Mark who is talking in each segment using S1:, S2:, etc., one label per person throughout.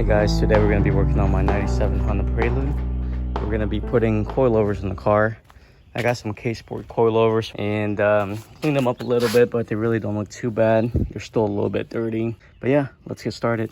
S1: guys, today we're going to be working on my 97 Honda Prelude. We're going to be putting coilovers in the car. I got some K-Sport coilovers and cleaned them up a little bit, but they really don't look too bad. They're still a little bit dirty. But yeah, let's get started.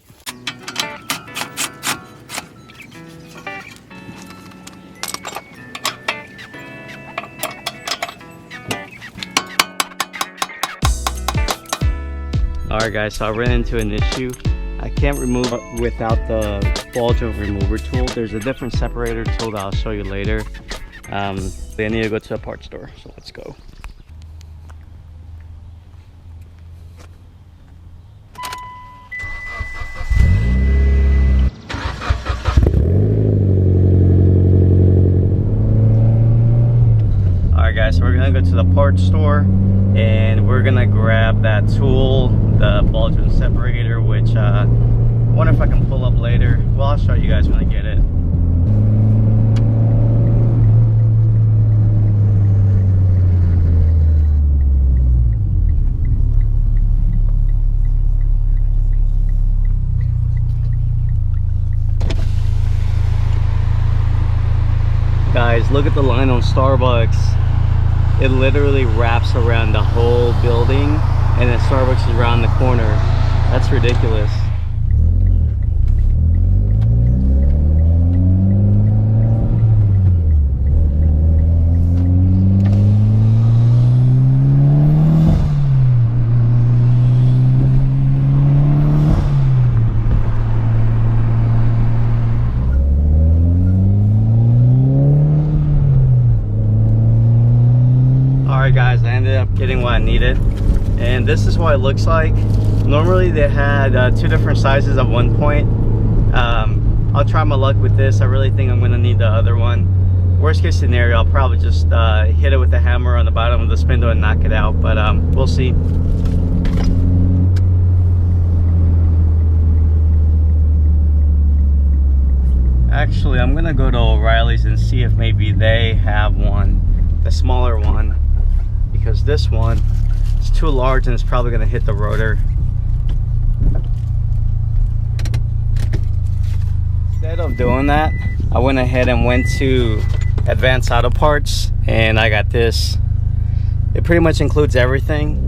S1: Alright guys, so I ran into an issue. I can't remove it without the ball joint remover tool. There's a different separator tool that I'll show you later. I need to go to a parts store, so let's go. Alright guys, so we're gonna go to the parts store and we're gonna grab that tool, the ball joint separator, which I wonder if I can pull up later. Well, I'll show you guys when I get it. Guys, look at the line on Starbucks. It literally wraps around the whole building, and then Starbucks is around the corner. That's ridiculous. Alright guys, I ended up getting what I needed, and this is what it looks like. Normally they had two different sizes at one point. I'll try my luck with this. I really think I'm going to need the other one. Worst case scenario, I'll probably just hit it with the hammer on the bottom of the spindle and knock it out, but we'll see. Actually, I'm going to go to O'Reilly's and see if maybe they have one, the smaller one, because this one is too large and it's probably going to hit the rotor. Instead of doing that, I went ahead and went to Advanced Auto Parts and I got this. It pretty much includes everything.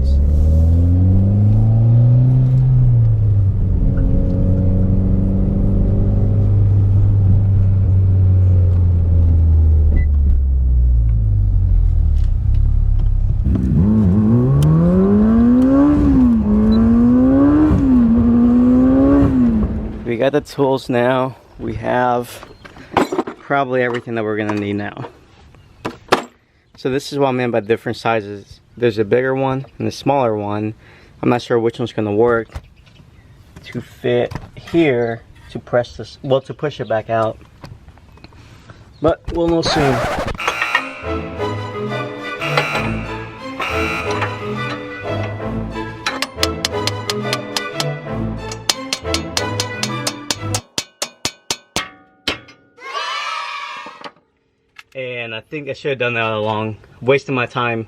S1: We got the tools now. We have probably everything that we're gonna need now. So this is what I meant by different sizes. There's a bigger one and a smaller one. I'm not sure which one's gonna work to fit here to press this, well, to push it back out. But we'll know soon. And I think I should have done that all along. Wasting my time.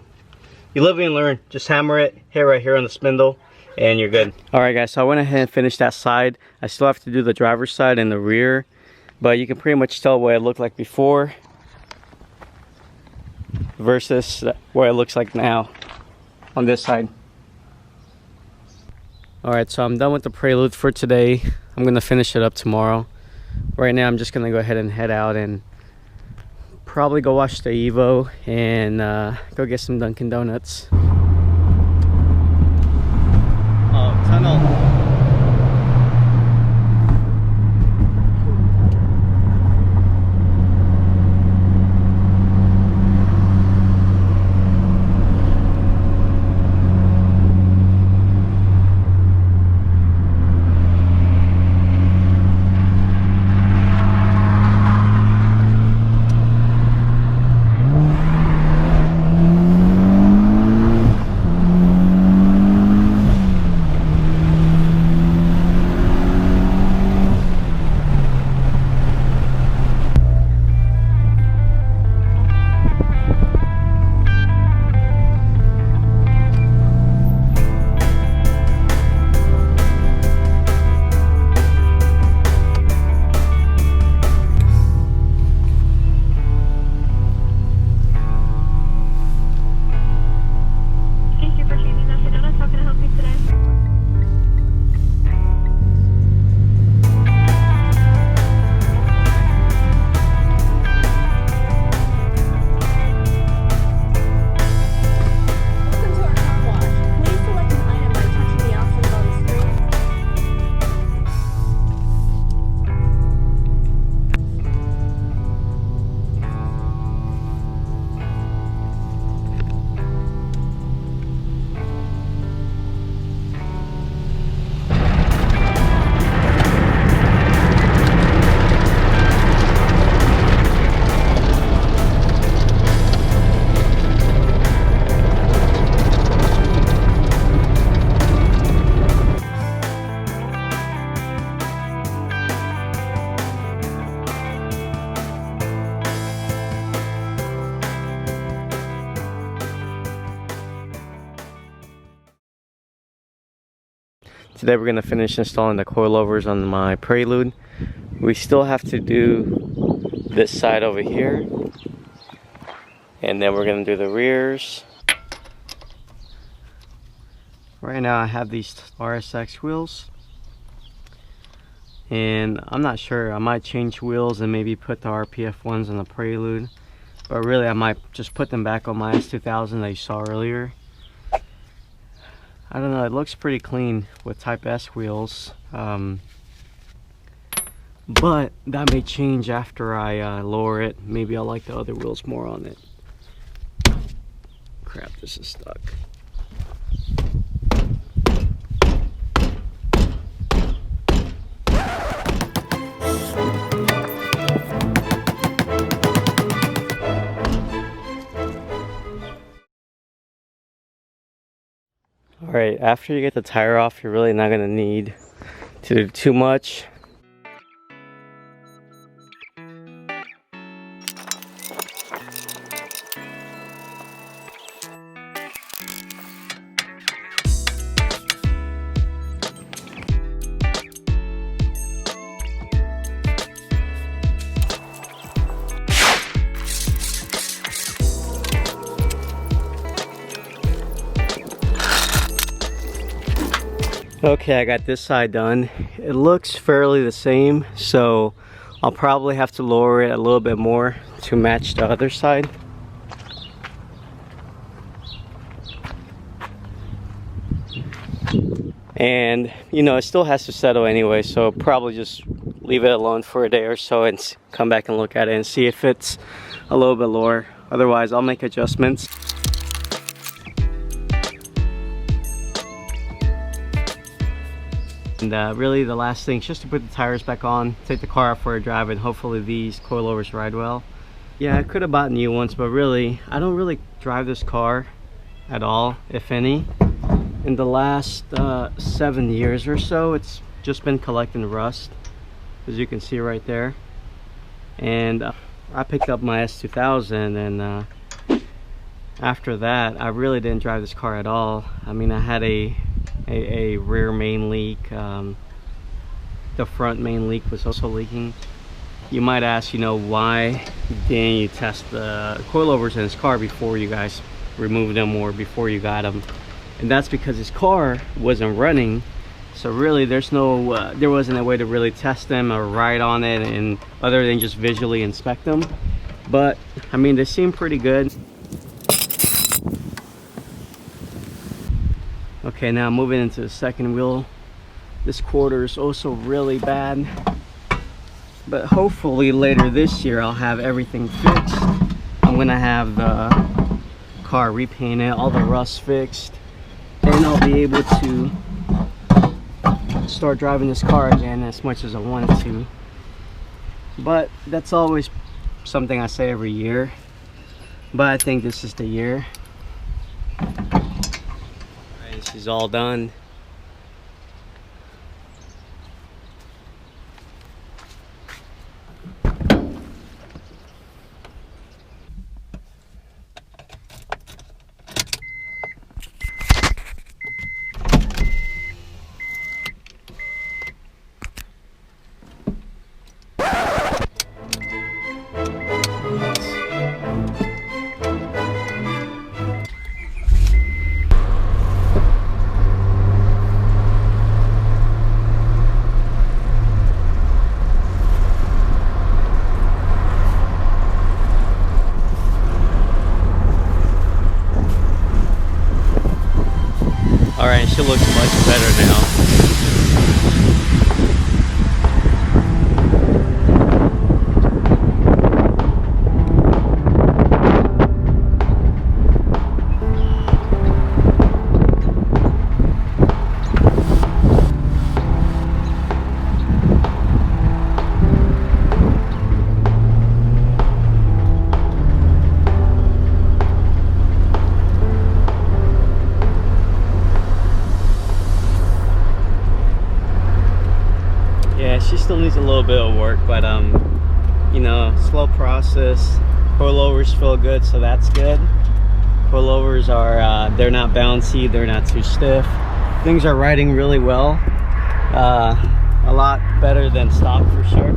S1: You live and learn. Just hammer it, hit right here on the spindle, and you're good. Alright guys, so I went ahead and finished that side. I still have to do the driver's side and the rear, but you can pretty much tell what it looked like before versus what it looks like now on this side. Alright, so I'm done with the Prelude for today. I'm going to finish it up tomorrow. Right now I'm just going to go ahead and head out and probably go watch the Evo and go get some Dunkin' Donuts. Oh, tunnel. Today we're gonna finish installing the coilovers on my Prelude. We still have to do this side over here, and then we're gonna do the rears. Right now I have these RSX wheels, and I'm not sure, I might change wheels and maybe put the RPF ones on the Prelude, but really I might just put them back on my S2000 that you saw earlier. I don't know, it looks pretty clean with Type S wheels, but that may change after I lower it. Maybe I'll like the other wheels more on it. Crap, this is stuck. Alright, after you get the tire off, you're really not going to need to do too much. Okay, I got this side done. It looks fairly the same, so I'll probably have to lower it a little bit more to match the other side. And you know, it still has to settle anyway, so probably just leave it alone for a day or so and come back and look at it and see if it's a little bit lower. Otherwise, I'll make adjustments. And really the last thing is just to put the tires back on, take the car out for a drive, and hopefully these coilovers ride well. Yeah, I could have bought new ones, but really, I don't really drive this car at all, if any. In the last 7 years or so, it's just been collecting rust, as you can see right there. And I picked up my S2000, and after that, I really didn't drive this car at all. I mean, I had a rear main leak. The front main leak was also leaking. You might ask, you know, why didn't you test the coilovers in this car before you guys removed them or before you got them? And that's because this car wasn't running, so really there's no there wasn't a way to really test them or ride on it, and other than just visually inspect them. But I mean, they seem pretty good. Okay, now moving into the second wheel. This quarter is also really bad, but hopefully later this year I'll have everything fixed. I'm gonna have the car repainted, all the rust fixed, and I'll be able to start driving this car again as much as I wanted to. But that's always something I say every year, but I think this is the year. This is all done. Alright, she looks much better now. She still needs a little bit of work, but you know, slow process. Coilovers feel good, so that's good. Coilovers are they're not bouncy, they're not too stiff. Things are riding really well. A lot better than stock for sure.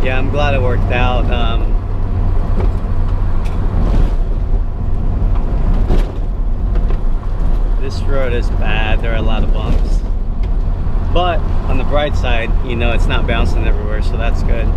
S1: Yeah, I'm glad it worked out. This road is bad. There are a lot of bumps. But on the bright side, you know, it's not bouncing everywhere, so that's good.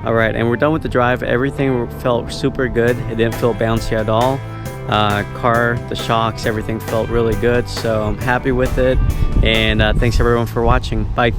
S1: Alright, and we're done with the drive. Everything felt super good. It didn't feel bouncy at all. The shocks, everything felt really good. So I'm happy with it. And thanks everyone for watching. Bye.